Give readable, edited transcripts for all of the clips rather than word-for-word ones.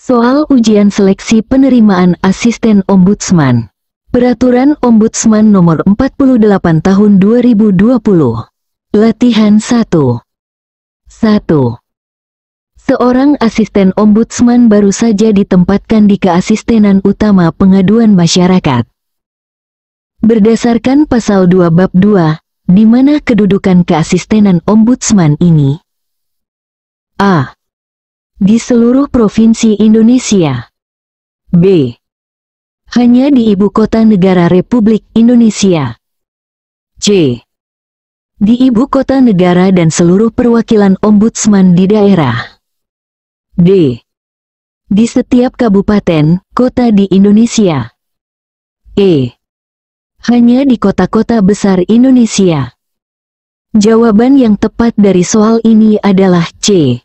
Soal ujian seleksi penerimaan asisten ombudsman. Peraturan Ombudsman Nomor 48 Tahun 2020. Latihan 1. 1. Seorang asisten ombudsman baru saja ditempatkan di keasistenan utama pengaduan masyarakat. Berdasarkan Pasal 2 Bab 2, di mana kedudukan keasistenan ombudsman ini? A. Di seluruh provinsi Indonesia. B. Hanya di Ibu Kota Negara Republik Indonesia. C. Di Ibu Kota Negara dan seluruh perwakilan ombudsman di daerah. D. Di setiap kabupaten, kota di Indonesia. E. Hanya di kota-kota besar Indonesia. Jawaban yang tepat dari soal ini adalah C.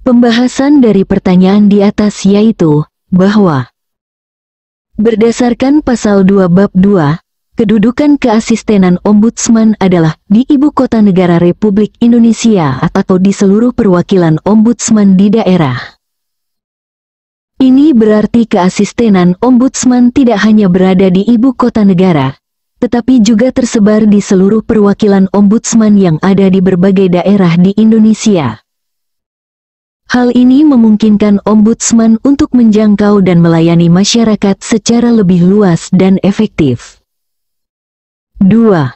Pembahasan dari pertanyaan di atas yaitu, bahwa berdasarkan Pasal 2 Bab 2, kedudukan keasistenan ombudsman adalah di Ibu Kota Negara Republik Indonesia atau di seluruh perwakilan ombudsman di daerah. Ini berarti keasistenan ombudsman tidak hanya berada di Ibu Kota Negara, tetapi juga tersebar di seluruh perwakilan ombudsman yang ada di berbagai daerah di Indonesia. Hal ini memungkinkan ombudsman untuk menjangkau dan melayani masyarakat secara lebih luas dan efektif. 2.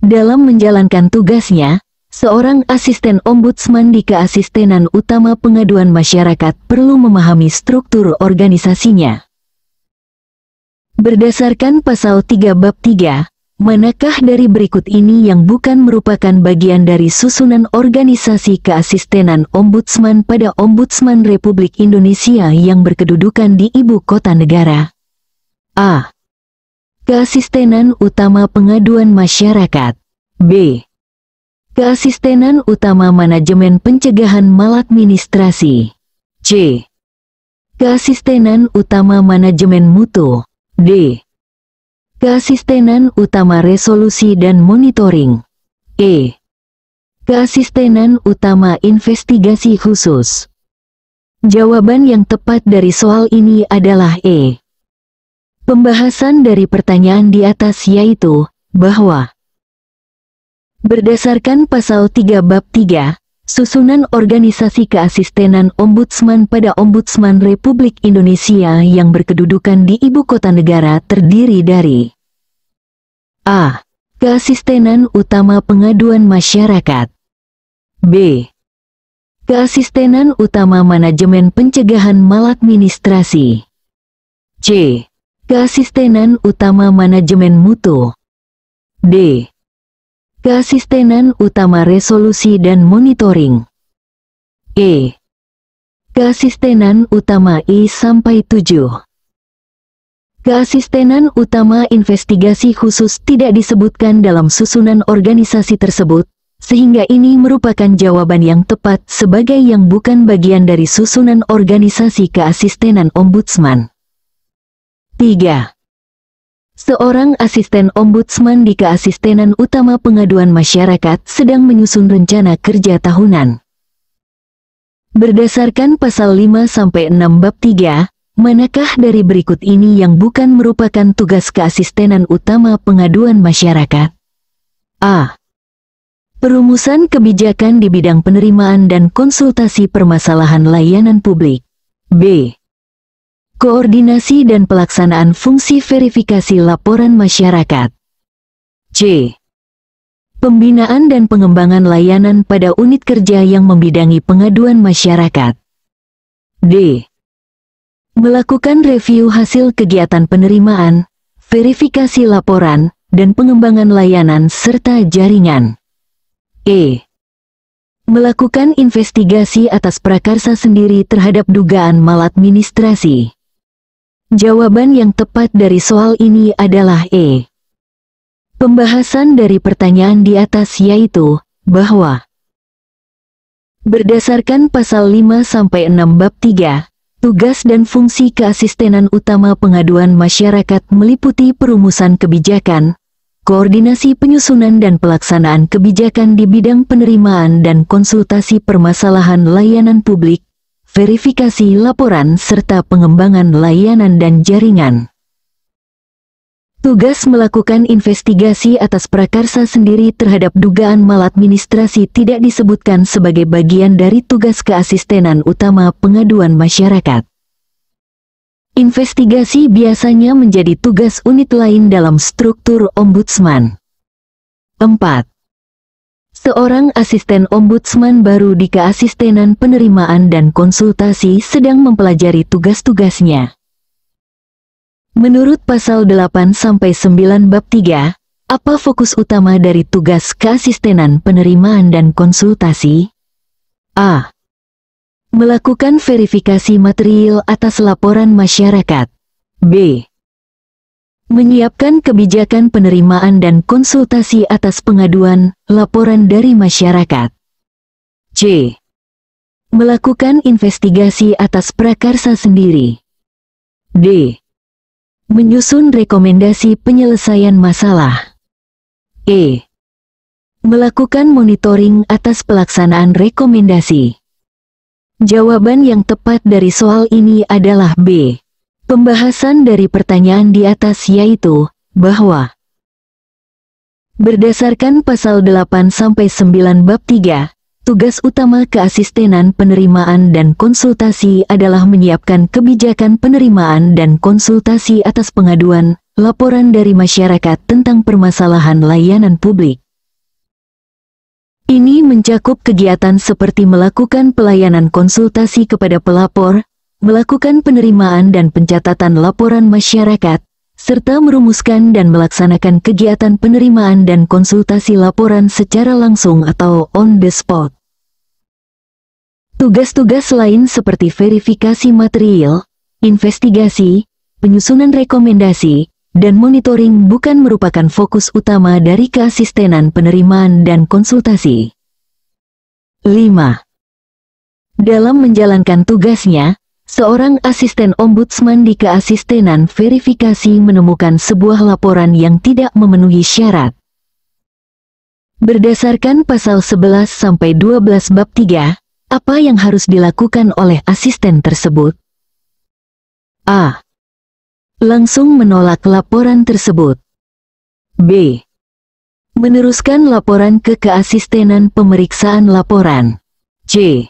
Dalam menjalankan tugasnya, seorang asisten ombudsman di keasistenan utama pengaduan masyarakat perlu memahami struktur organisasinya. Berdasarkan Pasal 3 Bab 3, manakah dari berikut ini yang bukan merupakan bagian dari susunan organisasi keasistenan ombudsman pada Ombudsman Republik Indonesia yang berkedudukan di Ibu Kota Negara? A. Keasistenan utama pengaduan masyarakat. B. Keasistenan utama manajemen pencegahan maladministrasi. C. Keasistenan utama manajemen mutu. D. Keasistenan utama resolusi dan monitoring. E. Keasistenan utama investigasi khusus. Jawaban yang tepat dari soal ini adalah E. Pembahasan dari pertanyaan di atas yaitu, bahwa berdasarkan Pasal 3 Bab 3, susunan organisasi keasistenan ombudsman pada Ombudsman Republik Indonesia yang berkedudukan di Ibu Kota Negara terdiri dari A. Keasistenan utama pengaduan masyarakat. B. Keasistenan utama manajemen pencegahan maladministrasi. C. Keasistenan utama manajemen mutu. D. Keasistenan utama resolusi dan monitoring. E. Keasistenan utama I-7. Keasistenan utama investigasi khusus tidak disebutkan dalam susunan organisasi tersebut, sehingga ini merupakan jawaban yang tepat sebagai yang bukan bagian dari susunan organisasi keasistenan ombudsman. 3. Seorang asisten ombudsman di keasistenan utama pengaduan masyarakat sedang menyusun rencana kerja tahunan. Berdasarkan Pasal 5-6 Bab 3, manakah dari berikut ini yang bukan merupakan tugas keasistenan utama pengaduan masyarakat? A. Perumusan kebijakan di bidang penerimaan dan konsultasi permasalahan layanan publik. B. Koordinasi dan pelaksanaan fungsi verifikasi laporan masyarakat. C. Pembinaan dan pengembangan layanan pada unit kerja yang membidangi pengaduan masyarakat. D. Melakukan review hasil kegiatan penerimaan, verifikasi laporan, dan pengembangan layanan serta jaringan. E. Melakukan investigasi atas prakarsa sendiri terhadap dugaan maladministrasi. Jawaban yang tepat dari soal ini adalah E. Pembahasan dari pertanyaan di atas yaitu, bahwa berdasarkan Pasal 5-6 Bab 3, tugas dan fungsi keasistenan utama pengaduan masyarakat meliputi perumusan kebijakan, koordinasi penyusunan dan pelaksanaan kebijakan di bidang penerimaan dan konsultasi permasalahan layanan publik, verifikasi laporan serta pengembangan layanan dan jaringan. Tugas melakukan investigasi atas prakarsa sendiri terhadap dugaan maladministrasi tidak disebutkan sebagai bagian dari tugas keasistenan utama pengaduan masyarakat. Investigasi biasanya menjadi tugas unit lain dalam struktur ombudsman. 4. Seorang asisten ombudsman baru di keasistenan penerimaan dan konsultasi sedang mempelajari tugas-tugasnya. Menurut pasal 8-9 bab 3, apa fokus utama dari tugas keasistenan penerimaan dan konsultasi? A. Melakukan verifikasi material atas laporan masyarakat. B. Menyiapkan kebijakan penerimaan dan konsultasi atas pengaduan, laporan dari masyarakat. C. Melakukan investigasi atas prakarsa sendiri. D. Menyusun rekomendasi penyelesaian masalah. E. Melakukan monitoring atas pelaksanaan rekomendasi. Jawaban yang tepat dari soal ini adalah B. Pembahasan dari pertanyaan di atas yaitu, bahwa berdasarkan pasal 8-9 bab 3, tugas utama keasistenan penerimaan dan konsultasi adalah menyiapkan kebijakan penerimaan dan konsultasi atas pengaduan, laporan dari masyarakat tentang permasalahan layanan publik. Ini mencakup kegiatan seperti melakukan pelayanan konsultasi kepada pelapor, melakukan penerimaan dan pencatatan laporan masyarakat, serta merumuskan dan melaksanakan kegiatan penerimaan dan konsultasi laporan secara langsung atau on the spot. Tugas-tugas lain seperti verifikasi material, investigasi, penyusunan rekomendasi, dan monitoring bukan merupakan fokus utama dari keasistenan penerimaan dan konsultasi. 5. Dalam menjalankan tugasnya, seorang asisten ombudsman di keasistenan verifikasi menemukan sebuah laporan yang tidak memenuhi syarat. Berdasarkan pasal 11-12 bab 3, apa yang harus dilakukan oleh asisten tersebut? A. Langsung menolak laporan tersebut. B. Meneruskan laporan ke keasistenan pemeriksaan laporan. C.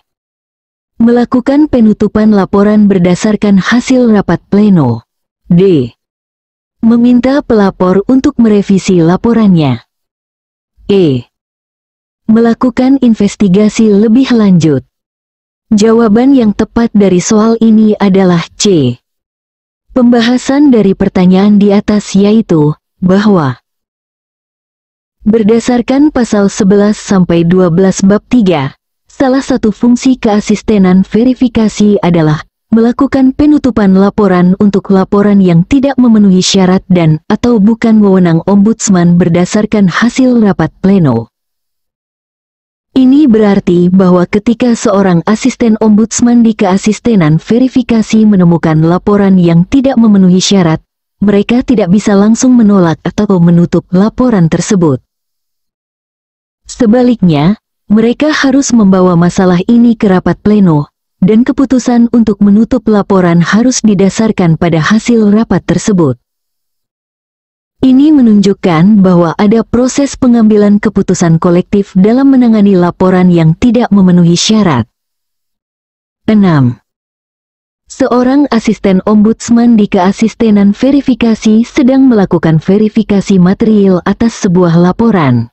Melakukan penutupan laporan berdasarkan hasil rapat pleno. D. Meminta pelapor untuk merevisi laporannya. E. Melakukan investigasi lebih lanjut. Jawaban yang tepat dari soal ini adalah C. Pembahasan dari pertanyaan di atas yaitu, bahwa berdasarkan pasal 11-12 bab 3, salah satu fungsi keasistenan verifikasi adalah melakukan penutupan laporan untuk laporan yang tidak memenuhi syarat dan atau bukan wewenang ombudsman berdasarkan hasil rapat pleno. Ini berarti bahwa ketika seorang asisten ombudsman di keasistenan verifikasi menemukan laporan yang tidak memenuhi syarat, mereka tidak bisa langsung menolak atau menutup laporan tersebut. Sebaliknya, mereka harus membawa masalah ini ke rapat pleno, dan keputusan untuk menutup laporan harus didasarkan pada hasil rapat tersebut. Ini menunjukkan bahwa ada proses pengambilan keputusan kolektif dalam menangani laporan yang tidak memenuhi syarat. 6. Seorang asisten ombudsman di keasistenan verifikasi sedang melakukan verifikasi material atas sebuah laporan.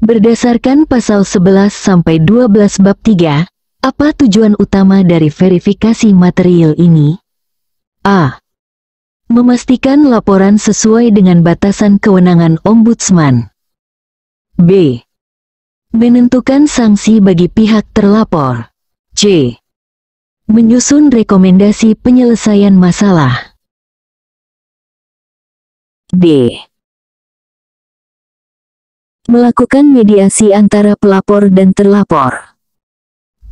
Berdasarkan pasal 11-12 bab 3, apa tujuan utama dari verifikasi material ini? A. Memastikan laporan sesuai dengan batasan kewenangan ombudsman. B. Menentukan sanksi bagi pihak terlapor. C. Menyusun rekomendasi penyelesaian masalah. D. Melakukan mediasi antara pelapor dan terlapor.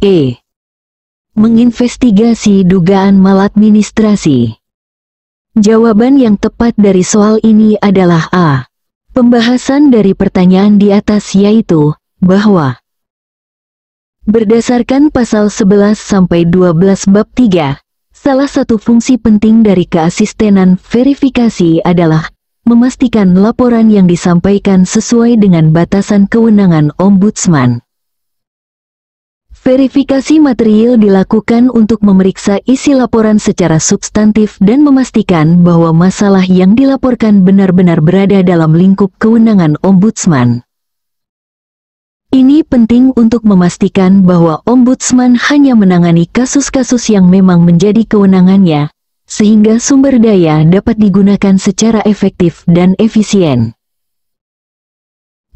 E. Menginvestigasi dugaan maladministrasi. Jawaban yang tepat dari soal ini adalah A. Pembahasan dari pertanyaan di atas yaitu, bahwa Berdasarkan pasal 11-12 bab 3, salah satu fungsi penting dari keasistenan verifikasi adalah memastikan laporan yang disampaikan sesuai dengan batasan kewenangan Ombudsman. Verifikasi material dilakukan untuk memeriksa isi laporan secara substantif dan memastikan bahwa masalah yang dilaporkan benar-benar berada dalam lingkup kewenangan Ombudsman. Ini penting untuk memastikan bahwa Ombudsman hanya menangani kasus-kasus yang memang menjadi kewenangannya, sehingga sumber daya dapat digunakan secara efektif dan efisien.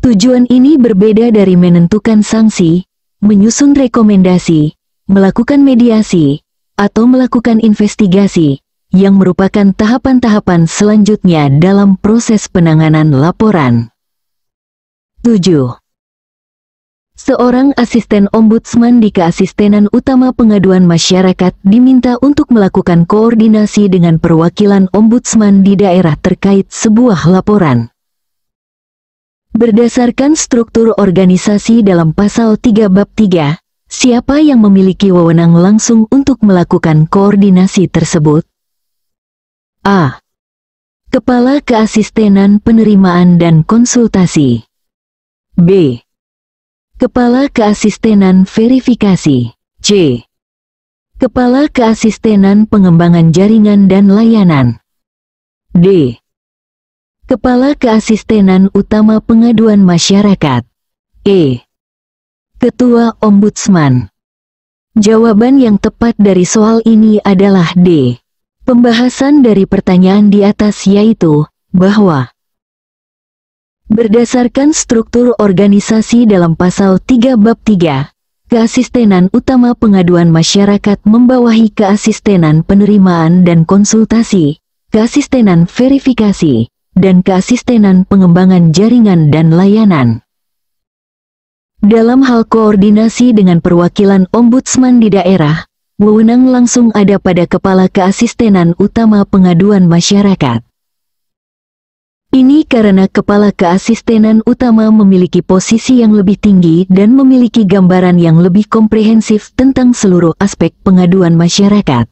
Tujuan ini berbeda dari menentukan sanksi, menyusun rekomendasi, melakukan mediasi, atau melakukan investigasi, yang merupakan tahapan-tahapan selanjutnya dalam proses penanganan laporan. 7. Seorang asisten ombudsman di keasistenan utama pengaduan masyarakat diminta untuk melakukan koordinasi dengan perwakilan ombudsman di daerah terkait sebuah laporan. Berdasarkan struktur organisasi dalam pasal 3 bab 3, siapa yang memiliki wewenang langsung untuk melakukan koordinasi tersebut? A. Kepala Keasistenan Penerimaan dan Konsultasi. B. Kepala Keasistenan Verifikasi. C. Kepala Keasistenan Pengembangan Jaringan dan Layanan. D. Kepala Keasistenan Utama Pengaduan Masyarakat. E. Ketua Ombudsman. Jawaban yang tepat dari soal ini adalah D. Pembahasan dari pertanyaan di atas yaitu, bahwa berdasarkan struktur organisasi dalam pasal 3 bab 3, keasistenan utama pengaduan masyarakat membawahi keasistenan penerimaan dan konsultasi, keasistenan verifikasi, dan keasistenan pengembangan jaringan dan layanan. Dalam hal koordinasi dengan perwakilan ombudsman di daerah, wewenang langsung ada pada Kepala Keasistenan Utama Pengaduan Masyarakat. Ini karena Kepala Keasistenan Utama memiliki posisi yang lebih tinggi dan memiliki gambaran yang lebih komprehensif tentang seluruh aspek pengaduan masyarakat.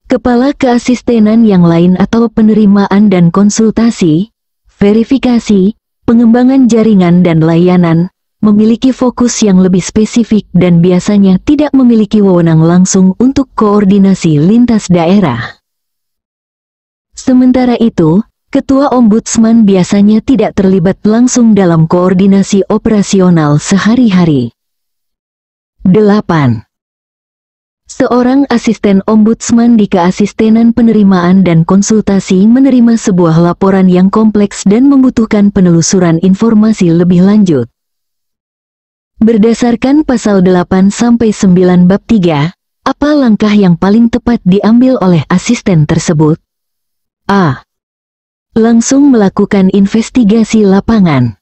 Kepala keasistenan yang lain atau penerimaan dan konsultasi, verifikasi, pengembangan jaringan dan layanan, memiliki fokus yang lebih spesifik dan biasanya tidak memiliki wewenang langsung untuk koordinasi lintas daerah. Sementara itu, Ketua Ombudsman biasanya tidak terlibat langsung dalam koordinasi operasional sehari-hari. 8. Seorang asisten ombudsman di keasistenan penerimaan dan konsultasi menerima sebuah laporan yang kompleks dan membutuhkan penelusuran informasi lebih lanjut. Berdasarkan pasal 8-9 bab 3, apa langkah yang paling tepat diambil oleh asisten tersebut? A. Langsung melakukan investigasi lapangan.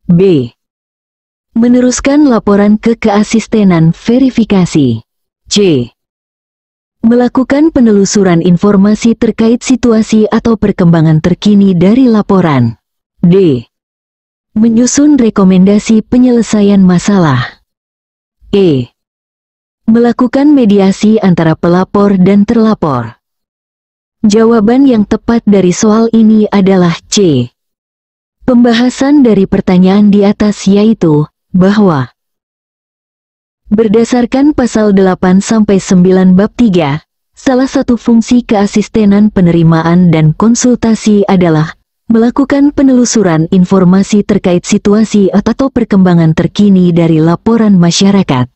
B. Meneruskan laporan ke keasistenan verifikasi. C. Melakukan penelusuran informasi terkait situasi atau perkembangan terkini dari laporan. D. Menyusun rekomendasi penyelesaian masalah. E. Melakukan mediasi antara pelapor dan terlapor. Jawaban yang tepat dari soal ini adalah C. Pembahasan dari pertanyaan di atas yaitu, bahwa berdasarkan pasal 8-9 bab 3, salah satu fungsi keasistenan penerimaan dan konsultasi adalah melakukan penelusuran informasi terkait situasi atau perkembangan terkini dari laporan masyarakat.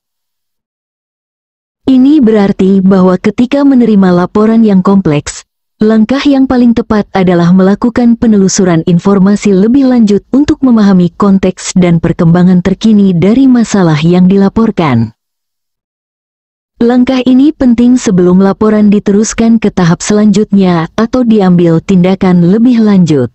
Ini berarti bahwa ketika menerima laporan yang kompleks, langkah yang paling tepat adalah melakukan penelusuran informasi lebih lanjut untuk memahami konteks dan perkembangan terkini dari masalah yang dilaporkan. Langkah ini penting sebelum laporan diteruskan ke tahap selanjutnya atau diambil tindakan lebih lanjut.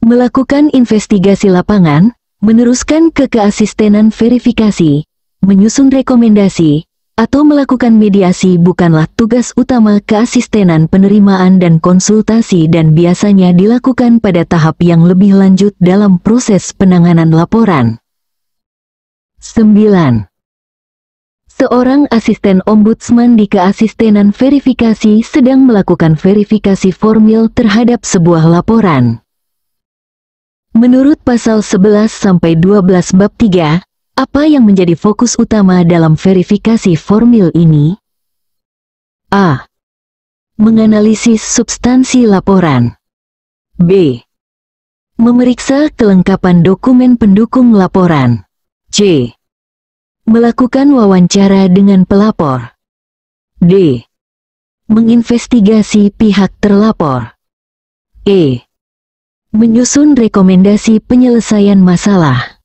Melakukan investigasi lapangan, meneruskan ke keasistenan verifikasi, menyusun rekomendasi, atau melakukan mediasi bukanlah tugas utama keasistenan penerimaan dan konsultasi dan biasanya dilakukan pada tahap yang lebih lanjut dalam proses penanganan laporan. 9. Seorang asisten ombudsman di keasistenan verifikasi sedang melakukan verifikasi formil terhadap sebuah laporan. Menurut pasal 11-12 bab 3, apa yang menjadi fokus utama dalam verifikasi formil ini? A. Menganalisis substansi laporan. B. Memeriksa kelengkapan dokumen pendukung laporan. C. Melakukan wawancara dengan pelapor. D. Menginvestigasi pihak terlapor. E. Menyusun rekomendasi penyelesaian masalah.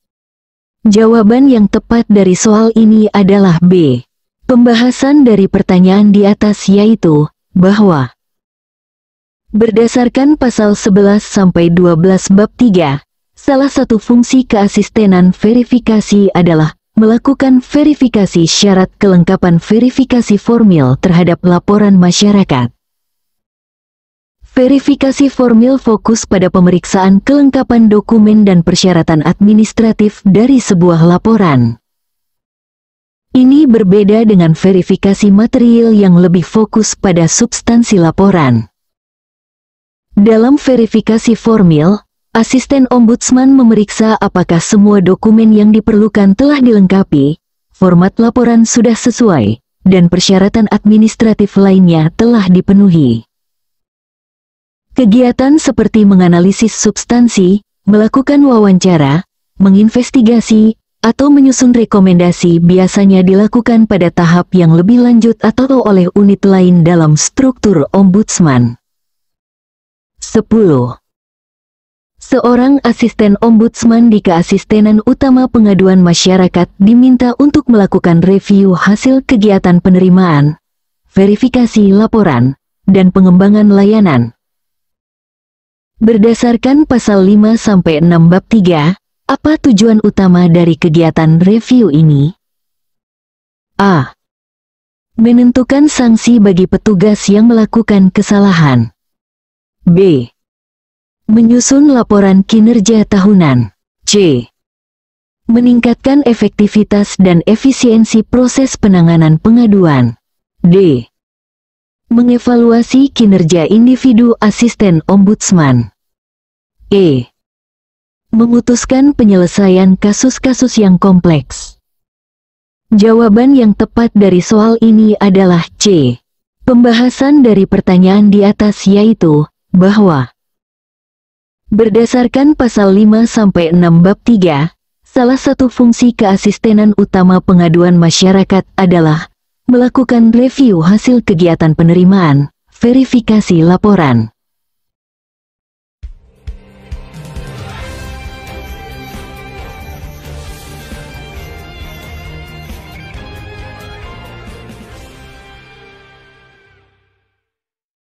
Jawaban yang tepat dari soal ini adalah B. Pembahasan dari pertanyaan di atas yaitu, bahwa berdasarkan pasal 11-12 bab 3, salah satu fungsi keasistenan verifikasi adalah melakukan verifikasi syarat kelengkapan verifikasi formil terhadap laporan masyarakat. Verifikasi formil fokus pada pemeriksaan kelengkapan dokumen dan persyaratan administratif dari sebuah laporan. Ini berbeda dengan verifikasi material yang lebih fokus pada substansi laporan. Dalam verifikasi formil, asisten ombudsman memeriksa apakah semua dokumen yang diperlukan telah dilengkapi, format laporan sudah sesuai, dan persyaratan administratif lainnya telah dipenuhi. Kegiatan seperti menganalisis substansi, melakukan wawancara, menginvestigasi, atau menyusun rekomendasi biasanya dilakukan pada tahap yang lebih lanjut atau oleh unit lain dalam struktur ombudsman. 10. Seorang asisten ombudsman di keasistenan utama pengaduan masyarakat diminta untuk melakukan review hasil kegiatan penerimaan, verifikasi laporan, dan pengembangan layanan. Berdasarkan pasal 5-6 bab 3, apa tujuan utama dari kegiatan review ini? A. Menentukan sanksi bagi petugas yang melakukan kesalahan. B. Menyusun laporan kinerja tahunan. C. Meningkatkan efektivitas dan efisiensi proses penanganan pengaduan. D. Mengevaluasi kinerja individu asisten ombudsman. E. Memutuskan penyelesaian kasus-kasus yang kompleks. Jawaban yang tepat dari soal ini adalah C. Pembahasan dari pertanyaan di atas yaitu, bahwa berdasarkan pasal 5-6 bab 3, salah satu fungsi keasistenan utama pengaduan masyarakat adalah melakukan review hasil kegiatan penerimaan, verifikasi laporan.